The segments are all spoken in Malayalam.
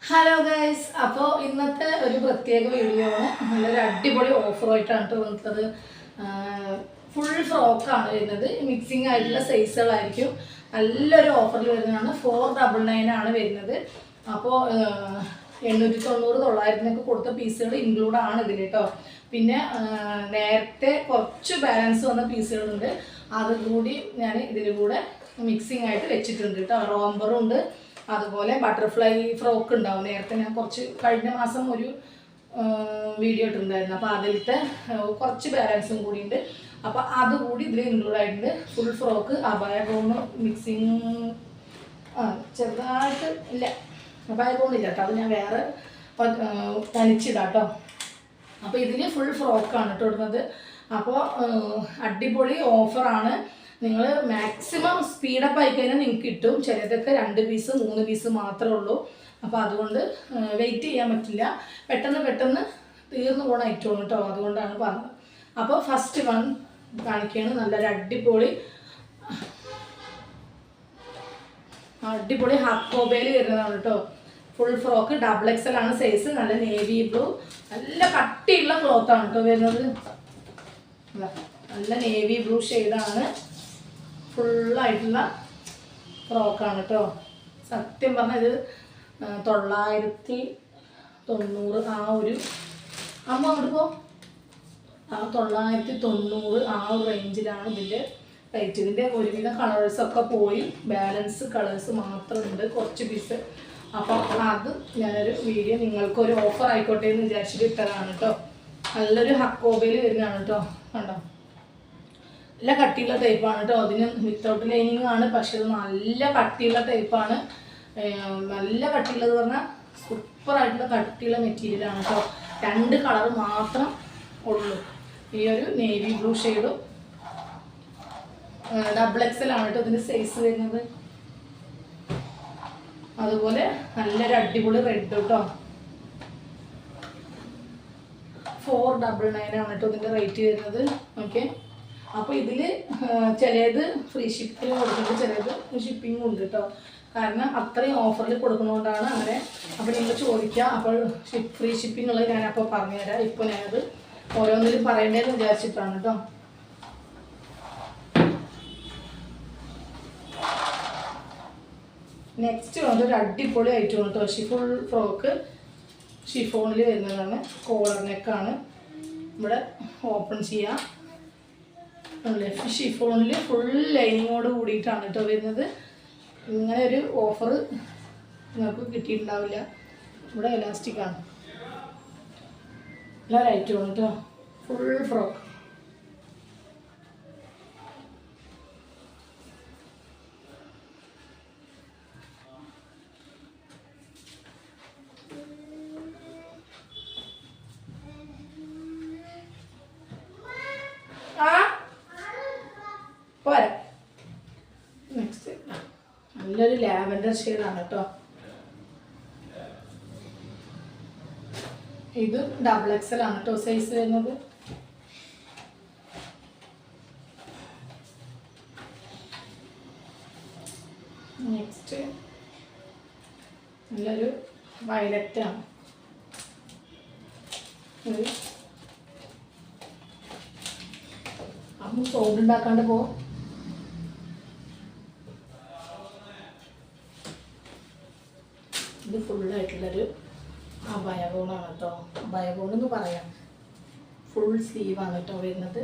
ഹലോ ഗൈസ്, അപ്പോൾ ഇന്നത്തെ ഒരു പ്രത്യേക വീഡിയോ ആണ്. നല്ലൊരു അടിപൊളി ഓഫറായിട്ടാണ് വന്നത്. ഫുൾ ഫ്രോക്കാണ് വരുന്നത്. മിക്സിംഗ് ആയിട്ടുള്ള സൈസുകളായിരിക്കും. നല്ലൊരു ഓഫറിൽ വരുന്നതാണ്. 499 ആണ് വരുന്നത്. അപ്പോൾ 890-900 കൊടുത്ത പീസുകൾ ഇൻക്ലൂഡ് ആണ് ഇതിൽ കേട്ടോ. പിന്നെ നേരത്തെ കുറച്ച് ബാലൻസ് വന്ന പീസുകളുണ്ട്, അതുകൂടി ഞാൻ ഇതിൽ കൂടെ മിക്സിംഗ് ആയിട്ട് വെച്ചിട്ടുണ്ട് കേട്ടോ. റോംബറും ഉണ്ട്, അതുപോലെ ബട്ടർഫ്ലൈ ഫ്രോക്ക് ഉണ്ടാവും. നേരത്തെ ഞാൻ കഴിഞ്ഞ മാസം ഒരു വീഡിയോ ഇട്ടിട്ടുണ്ടായിരുന്നു. അപ്പോൾ അതിലത്തെ കുറച്ച് ബാലൻസും കൂടി ഉണ്ട്. അപ്പോൾ അതുകൂടി ഇതിൽ ഇൻക്ലൂഡ് ആയിട്ടുണ്ട്. ഫുൾ ഫ്രോക്ക്, അബായ ഗൗണ് മിക്സിങ് ചെറുതായിട്ട് ഇല്ല, അബായ ഗൗണില്ല കേട്ടോ, അത് ഞാൻ വേറെ തനിച്ചിടാം കേട്ടോ. അപ്പോൾ ഇതിൽ ഫുൾ ഫ്രോക്കാണ് കേട്ടോ ഇടുന്നത്. അപ്പോൾ അടിപൊളി ഓഫറാണ്. നിങ്ങൾ മാക്സിമം സ്പീഡപ്പ് ആയിക്കഴിഞ്ഞാൽ നിങ്ങൾക്ക് കിട്ടും. ചിലതൊക്കെ 2 പീസ് 3 പീസ് മാത്രമേ ഉള്ളൂ. അപ്പോൾ അതുകൊണ്ട് വെയിറ്റ് ചെയ്യാൻ പറ്റില്ല, പെട്ടെന്ന് തീർന്നു പോകണ ഐറ്റമാണ് കേട്ടോ. അതുകൊണ്ടാണ് പറഞ്ഞത്. അപ്പോൾ ഫസ്റ്റ് വൺ കാണിക്കുകയാണ്. നല്ലൊരു അടിപൊളി ഹാക്കോബയിൽ വരുന്നതാണ് കേട്ടോ. ഫുൾ ഫ്രോക്ക്, ഡബിൾ XL ആണ് സൈസ്. നല്ല നേവി ബ്ലൂ, നല്ല കട്ടിയുള്ള ക്ലോത്താണ് കേട്ടോ വരുന്നത്. നല്ല നേവി ബ്ലൂ ഷെയ്ഡാണ്. ഫുള്ളായിട്ടുള്ള ഫ്രോക്കാണ് കേട്ടോ. സത്യം പറഞ്ഞാൽ ഇത് 990 ആ ഒരു അങ്ങോട്ട് പോ 990 ആ ഒരു റേഞ്ചിലാണ് ഇതിൻ്റെ റേറ്റ്. ഇതിൻ്റെ ഒരുവിധ കളേഴ്സൊക്കെ പോയി, ബാലൻസ് കളേഴ്സ് മാത്രമുണ്ട്, കുറച്ച് പീസ്. അപ്പം അത് ഞാനൊരു വീഡിയോ നിങ്ങൾക്കൊരു ഓഫർ ആയിക്കോട്ടെ എന്ന് വിചാരിച്ചിട്ട് ഇട്ടതാണ് കേട്ടോ. നല്ലൊരു ഹക്കോബയിൽ വരുന്നതാണ് കേട്ടോ. കണ്ടോ, നല്ല കട്ടിയുള്ള ടൈപ്പാണ് കേട്ടോ. അതിന് വിത്തൗട്ട് ലൈനിങ് ആണ്, പക്ഷെ ഇത് നല്ല കട്ടിയുള്ള ടൈപ്പാണ്. നല്ല കട്ടിയുള്ളത് പറഞ്ഞാൽ സൂപ്പറായിട്ടുള്ള കട്ടിയുള്ള മെറ്റീരിയലാണ് കേട്ടോ. 2 കളർ മാത്രം ഉള്ളൂ. ഈ ഒരു നേവി ബ്ലൂ ഷെയ്ഡും ഡബിൾ XL ആണ് കേട്ടോ ഇതിൻ്റെ സൈസ് വരുന്നത്. അതുപോലെ നല്ലൊരു അടിപൊളി റെഡ് കേട്ടോ. 499 ആണ് കേട്ടോ ഇതിൻ്റെ റേറ്റ് വരുന്നത്. ഓക്കെ, അപ്പോൾ ഇതിൽ ചിലത് ഫ്രീ ഷിപ്പിംഗ് കൊടുക്കുന്നുണ്ട്, ചിലത് ഷിപ്പിംഗ് ഉണ്ട് കേട്ടോ. കാരണം അത്രയും ഓഫറിൽ കൊടുക്കുന്നതുകൊണ്ടാണ് അങ്ങനെ. അപ്പോൾ നിങ്ങൾ ചോദിക്കുക, അപ്പോൾ ഫ്രീ ഷിപ്പിംഗ് ഉള്ളത് ഞാനപ്പോൾ പറഞ്ഞുതരാം. ഇപ്പോൾ ഞാനത് ഓരോന്നിലും പറയേണ്ടതെന്ന് വിചാരിച്ചിട്ടാണ് കേട്ടോ. നെക്സ്റ്റ് വന്നൊരു അടിപൊളി ഐറ്റം കേട്ടോ. ഫുൾ ഫ്രോക്ക് ഷിഫോണിൽ വരുന്നതാണ്. കോളർ നെക്കാണ്. ഇവിടെ ഓപ്പൺ ചെയ്യാം. ഷിഫോണിൽ ഫുൾ ലൈനിങ്ങോട് കൂടിയിട്ടാണ് കേട്ടോ വരുന്നത്. ഇങ്ങനെ ഒരു ഓഫർ നിങ്ങൾക്ക് കിട്ടിയിട്ടുണ്ടാവില്ല. ഇവിടെ എലാസ്റ്റിക്കാണ്. എല്ലാ ഐറ്റമാണ് കേട്ടോ. Full frock. പോരാ. നെക്സ്റ്റ് നല്ലൊരു ലാവൻഡർ ഷെയ്ഡാണ് കേട്ടോ. ഇത് ഡബിൾ XL ആണ് കേട്ടോ സൈസ് വരുന്നത്. നെക്സ്റ്റ് നല്ലൊരു വയലറ്റാണ്. അമ്മ സൗണ്ട് ഉണ്ടാക്കാണ്ട് പോ. ഇത് ഫുള്ളായിട്ടുള്ളൊരു അബായ ഗൗണാണ് കേട്ടോ. അബായ ഗൗൺ എന്ന് പറയാം. ഫുൾ സ്ലീവാണ് കേട്ടോ വരുന്നത്.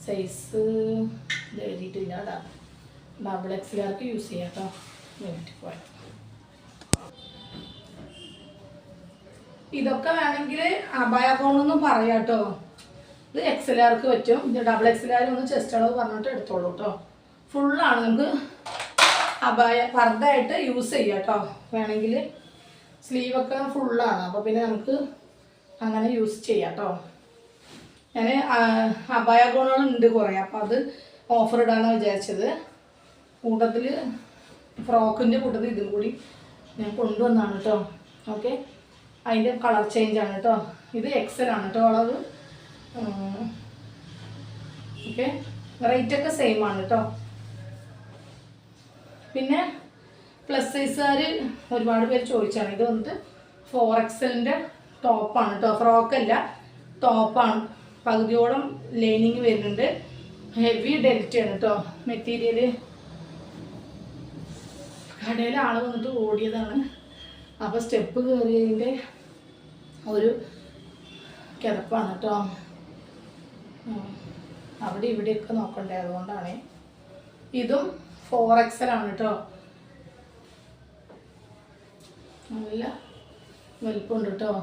സൈസ് എഴുതിയിട്ടില്ല. ഡബിൾ XLകാർക്ക് യൂസ് ചെയ്യാം കേട്ടോ. പോയി ഇതൊക്കെ വേണമെങ്കിൽ അബായ ഗൗണെന്നും പറയാം കേട്ടോ. ഇത് XLകാർക്ക് പറ്റും. ഇത് ഡബിൾ XLകാർ ഒന്ന് ചെസ്റ്റ് അളവ് പറഞ്ഞിട്ട് എടുത്തോളൂ കേട്ടോ. ഫുള്ളാണ്, നമുക്ക് അബായ പർദ്ദയായിട്ട് യൂസ് ചെയ്യാം കേട്ടോ. വേണമെങ്കിൽ സ്ലീവൊക്കെ ഫുള്ളാണ്, അപ്പോൾ പിന്നെ നമുക്ക് അങ്ങനെ യൂസ് ചെയ്യാം കേട്ടോ. ഞാൻ അബായ ഗൗണുകളുണ്ട് കുറേ, അപ്പോൾ അത് ഓഫർ ഇടാമെന്നാണ് വിചാരിച്ചത്. കൂട്ടത്തിൽ ഫ്രോക്കിൻ്റെ കൂട്ടത്തിൽ ഇതും കൂടി ഞാൻ കൊണ്ടുവന്നാണ് കേട്ടോ. ഓക്കെ, അതിൻ്റെ കളർ ചേഞ്ചാണ് കേട്ടോ. ഇത് XL ആണ് കേട്ടോ അളവ്. ഓക്കെ, റേറ്റൊക്കെ സെയിം ആണ് കേട്ടോ. പിന്നെ പ്ലസ് സൈസുകാർ ഒരുപാട് പേര് ചോദിച്ചാണ്. ഇത് വന്നിട്ട് 4XL ടോപ്പാണ് കേട്ടോ, ഫ്രോക്കല്ല, ടോപ്പാണ്. പകുതിയോളം ലൈനിങ് വരുന്നുണ്ട്. ഹെവി ഡെൽറ്റയാണ് കേട്ടോ മെറ്റീരിയൽ. കടയിൽ ആൾ വന്നിട്ട് ഓടിയതാണ്. അപ്പോൾ സ്റ്റെപ്പ് കയറിയതിൻ്റെ ഒരു കിടപ്പാണ് കേട്ടോ. അവിടെ ഇവിടെയൊക്കെ നോക്കണ്ടേ, അതുകൊണ്ടാണ്. ഇതും 4XL ആണ് കേട്ടോ. നല്ല വലിപ്പമുണ്ട് കേട്ടോ.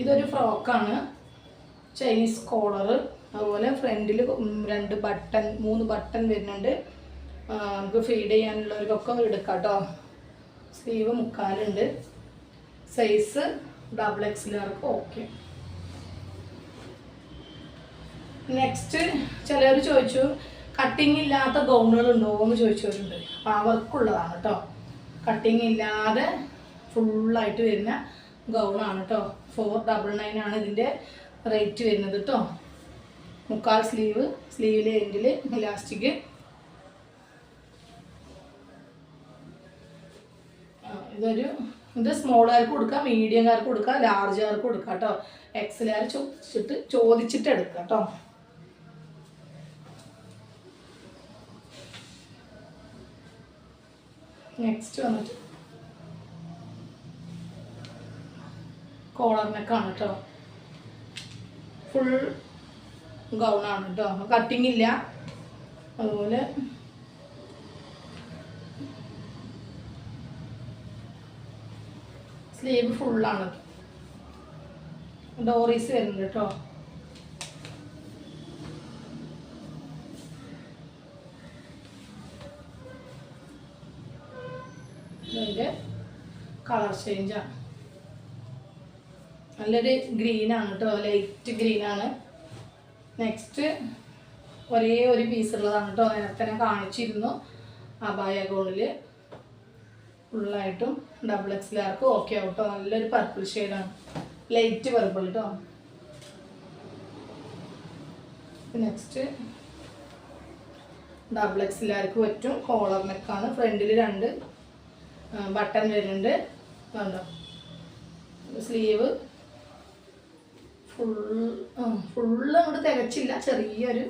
ഇതൊരു ഫ്രോക്കാണ്, ചൈനീസ് കോളർ. അതുപോലെ ഫ്രണ്ടിൽ 3 ബട്ടൺ വരുന്നുണ്ട്. നമുക്ക് ഫീഡ് ചെയ്യാനുള്ളവർക്കൊക്കെ എടുക്കാം കേട്ടോ. സ്ലീവ് 3/4 ഉണ്ട്. Size XXL okay. നെക്സ്റ്റ് ചിലർ ചോദിച്ചു കട്ടിങ് ഇല്ലാത്ത ഗൗണുകൾ ഉണ്ടോ എന്ന് ചോദിച്ചവരുണ്ട്. അപ്പോൾ അവർക്കുള്ളതാണ് കേട്ടോ. കട്ടിങ് ഇല്ലാതെ ഫുള്ളായിട്ട് വരുന്ന ഗൗണാണ് കേട്ടോ. 499 ആണ് ഇതിൻ്റെ റേറ്റ് വരുന്നത് കേട്ടോ. 3/4 സ്ലീവിലെ എൻഡിൽ ഇലാസ്റ്റിക്. ഇത് സ്മോളുകാർക്ക് കൊടുക്കാം, മീഡിയംകാർക്ക് കൊടുക്കാം, ലാർജുകാർക്ക് കൊടുക്കാം കേട്ടോ. XL ചോദിച്ചിട്ട് എടുക്കാം കേട്ടോ. നെക്സ്റ്റ് വന്നിട്ട് കോളർ നെക്കാണ് കേട്ടോ. ഫുൾ ഗൗണാണ് കേട്ടോ, കട്ടിങ് ഇല്ല. അതുപോലെ സ്ലീവ് ഫുള്ളാണ്. ഡോറീസ് വരുന്നുണ്ട് കേട്ടോ. ഇതിൻ്റെ കളർ ചേഞ്ചാണ്. നല്ലൊരു ഗ്രീനാണ് കേട്ടോ, ലൈറ്റ് ഗ്രീനാണ്. നെക്സ്റ്റ് ഒരേ ഒരു പീസ് ഉള്ളതാണ് കേട്ടോ. നേരത്തെ ഞാൻ കാണിച്ചിരുന്നു. അബായ ഗൗണിൽ ഫുള്ളായിട്ടും XXL ഓക്കെ ആവും കേട്ടോ. നല്ലൊരു പർപ്പിൾ ഷെയ്ഡാണ്, ലൈറ്റ് പർപ്പിൾ കേട്ടോ. നെക്സ്റ്റ് XXL പറ്റും. കോളർ നെക്കാണ്. ഫ്രണ്ടിൽ 2 ബട്ടൺ വരുന്നുണ്ട് കണ്ടോ. സ്ലീവ് ഫുള്ള് അങ്ങോട്ട് തികച്ചില്ല, ചെറിയൊരു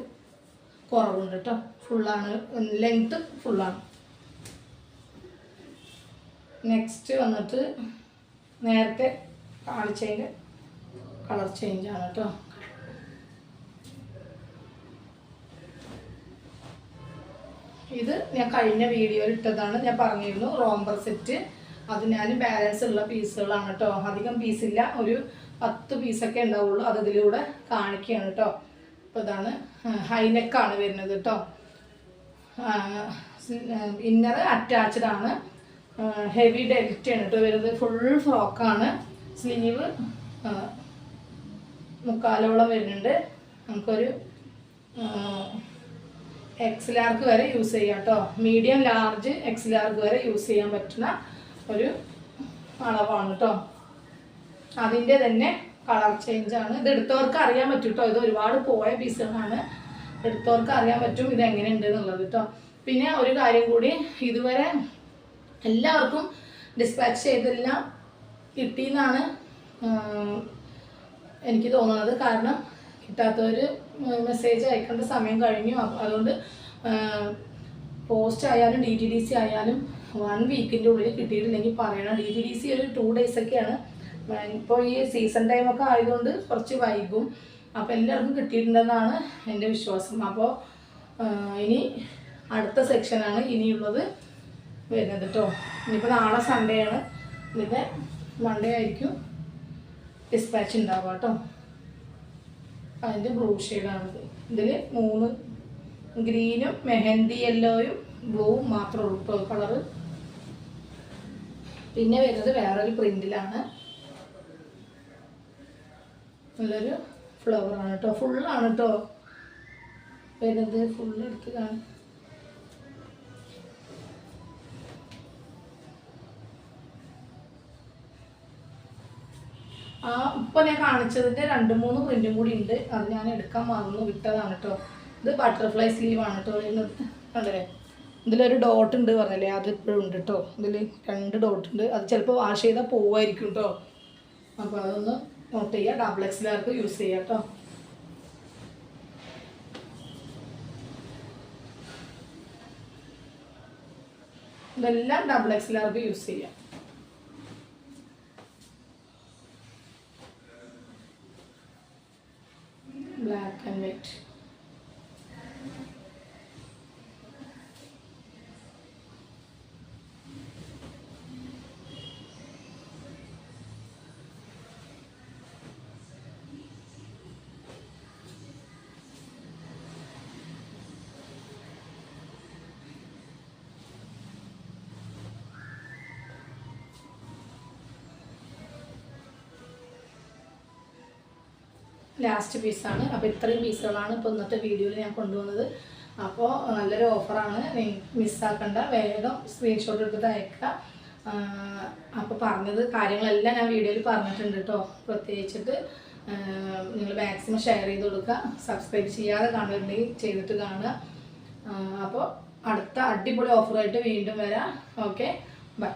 കുറവുണ്ട് കേട്ടോ. ഫുള്ളാണ്, ലെങ്ത്ത് ഫുള്ളാണ്. നെക്സ്റ്റ് വന്നിട്ട് നേരത്തെ കാണിച്ചതിൻ്റെ കളർ ചേഞ്ചാണ് കേട്ടോ. ഇത് ഞാൻ കഴിഞ്ഞ വീഡിയോയിൽ ഇട്ടതാണ്. ഞാൻ പറഞ്ഞിരുന്നു റോംബർ സെറ്റ്. അത് ഞാൻ ബാലൻസ് ഉള്ള പീസുകളാണ് കേട്ടോ. അധികം പീസില്ല, ഒരു 10 പീസൊക്കെ ഉണ്ടാവുള്ളൂ. അത് ഇതിലൂടെ കാണിക്കുകയാണ് കേട്ടോ. അപ്പോൾ ഇതാണ് ഹൈനെക്കാണ് വരുന്നത് കേട്ടോ. ഇന്നർ അറ്റാച്ച്ഡ് ആണ്. ഹെവി ഡെൽറ്റയാണ് കേട്ടോ വരുന്നത്. ഫുൾ ഫ്രോക്കാണ്. സ്ലീവ് 3/4 വരുന്നുണ്ട്. നമുക്കൊരു XL വരെ യൂസ് ചെയ്യാം കേട്ടോ. മീഡിയം, ലാർജ്, XL വരെ യൂസ് ചെയ്യാൻ പറ്റുന്ന ഒരു അളവാണ് കേട്ടോ. അതിൻ്റെ തന്നെ കളർ ചേഞ്ചാണ്. ഇത് എടുത്തവർക്ക് അറിയാൻ പറ്റും കേട്ടോ. ഇത് ഒരുപാട് പോയ പീസുകളാണ്. എടുത്തവർക്ക് അറിയാൻ പറ്റും ഇത് എങ്ങനെയുണ്ട് എന്നുള്ളത് കേട്ടോ. പിന്നെ ഒരു കാര്യം കൂടി, ഇതുവരെ എല്ലാവർക്കും ഡിസ്പാച്ച് ചെയ്തെല്ലാം കിട്ടിയെന്നാണ് എനിക്ക് തോന്നുന്നത്. കാരണം കിട്ടാത്തവർ മെസ്സേജ് അയക്കേണ്ട സമയം കഴിഞ്ഞു. അതുകൊണ്ട് പോസ്റ്റ് ആയാലും DTDC ആയാലും 1 വീക്കിൻ്റെ ഉള്ളിൽ കിട്ടിയിട്ടില്ലെങ്കിൽ പറയണം. DTDC ഒരു 2 ഡേയ്സൊക്കെയാണ്. ഇപ്പോൾ ഈ സീസൺ ടൈമൊക്കെ ആയതുകൊണ്ട് കുറച്ച് വൈകും. അപ്പോൾ എല്ലാവർക്കും കിട്ടിയിട്ടുണ്ടെന്നാണ് എൻ്റെ വിശ്വാസം. അപ്പോൾ ഇനി അടുത്ത സെക്ഷനാണ് ഇനിയുള്ളത് വരുന്നത് കേട്ടോ. ഇനിയിപ്പോൾ നാളെ സൺഡേ ആണ്. ഇതിൻ്റെ മൺഡേ ആയിരിക്കും ഡിസ്പാച്ച് ഉണ്ടാവുക കേട്ടോ. അതിൻ്റെ ബ്ലൂ ഷെയ്ഡാണിത്. ഇതിൽ 3 ഗ്രീനും മെഹന്തി യെല്ലോയും ബ്ലൂവും മാത്രമേ ഉള്ളൂ കേട്ടോ കളറ്. പിന്നെ വരുന്നത് വേറൊരു പ്രിന്റിലാണ്. നല്ലൊരു ഫ്ലവറാണ് കേട്ടോ. ഫുള്ളാണ് കേട്ടോ വരുന്നത്. ഫുള്ള് എടുത്ത് കാണും. ഇപ്പോൾ ഞാൻ കാണിച്ചതിൻ്റെ 2-3 പ്രിൻറ്റും കൂടി ഉണ്ട്. അത് ഞാൻ എടുക്കാൻ മറന്നു വിട്ടതാണ് കേട്ടോ. ഇത് ബട്ടർഫ്ലൈ സ്ലീവാണ് കേട്ടോ വരുന്നത്. കണ്ടല്ലേ, ഇതിലൊരു ഡോട്ട് ഉണ്ട് പറഞ്ഞല്ലേ, അത് ഇപ്പോഴും ഉണ്ട് കേട്ടോ. ഇതിൽ 2 ഡോട്ട് ഉണ്ട്. അത് ചിലപ്പോൾ വാഷ് ചെയ്താൽ പോവായിരിക്കും കേട്ടോ. അപ്പോൾ അതൊന്ന് നോട്ട് ചെയ്യുക. ഡബിൾ എക്സലാർക്ക് യൂസ് ചെയ്യുക കേട്ടോ. ഇതെല്ലാം ഡബിൾ എക്സലാർക്ക് യൂസ് ചെയ്യാം. Black and white. ലാസ്റ്റ് പീസാണ്. അപ്പോൾ ഇത്രയും പീസുകളാണ് ഇപ്പോൾ ഇന്നത്തെ വീഡിയോയിൽ ഞാൻ കൊണ്ടുവന്നത്. അപ്പോൾ നല്ലൊരു ഓഫറാണ്, മിസ്സാക്കണ്ട, വേഗം സ്ക്രീൻഷോട്ട് എടുത്തിട്ട് അയക്കുക. അപ്പോൾ പറഞ്ഞത് കാര്യങ്ങളെല്ലാം ഞാൻ വീഡിയോയിൽ പറഞ്ഞിട്ടുണ്ട് കേട്ടോ. പ്രത്യേകിച്ചിട്ട് നിങ്ങൾ മാക്സിമം ഷെയർ ചെയ്ത് കൊടുക്കുക. സബ്സ്ക്രൈബ് ചെയ്യാതെ കാണുന്നുണ്ടെങ്കിൽ ചെയ്തിട്ട് കാണുക. അപ്പോൾ അടുത്ത അടിപൊളി ഓഫറായിട്ട് വീണ്ടും വരാം. Okay, by.